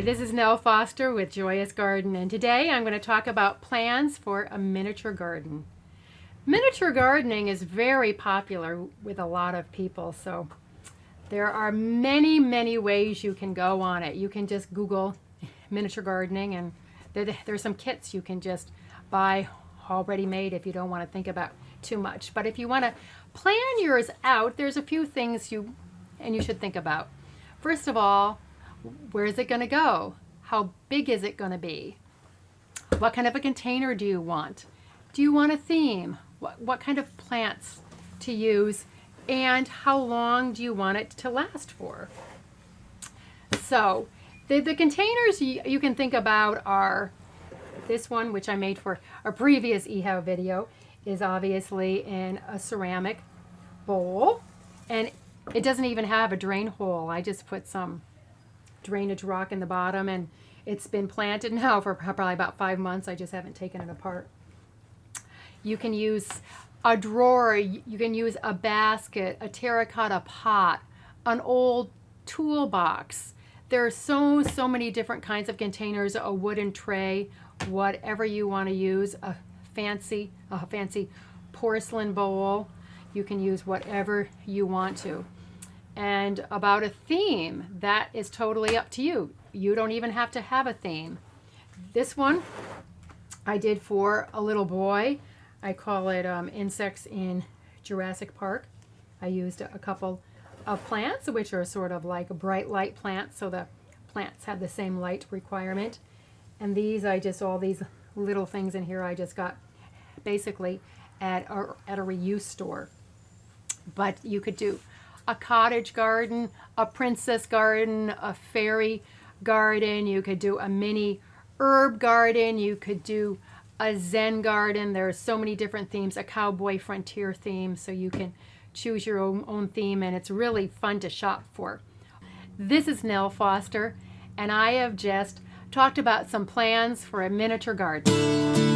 this is Nell Foster with Joyous Garden, and today I'm going to talk about plans for a miniature garden. Miniature gardening is very popular with a lot of people, so there are many ways you can go on it. You can just Google miniature gardening, and there's some kits you can just buy already made if you don't want to think about too much. But if you want to plan yours out, there's a few things you should think about. First of all, where is it going to go? How big is it going to be? What kind of a container do you want? Do you want a theme? What kind of plants to use? And how long do you want it to last for? So the containers you can think about are this one, which I made for a previous eHow video, is obviously in a ceramic bowl. And it doesn't even have a drain hole. I just put some drainage rock in the bottom, and it's been planted now for probably about 5 months. I just haven't taken it apart. You can use a drawer, you can use a basket, a terracotta pot, an old toolbox. There are so many different kinds of containers, a wooden tray, whatever you want to use, a fancy porcelain bowl. You can use whatever you want to. And about a theme, that is totally up to you. You don't even have to have a theme. This one I did for a little boy. I call it Insects in Jurassic Park. I used a couple of plants, which are sort of like bright light plants, so the plants have the same light requirement. And these, all these little things in here I just got basically at a reuse store. But you could do a cottage garden, a princess garden, a fairy garden. You could do a mini herb garden. You could do a Zen garden. There are so many different themes, a cowboy frontier theme, so you can choose your own theme, and it's really fun to shop for. This is Nell Foster, and I have just talked about some plans for a miniature garden.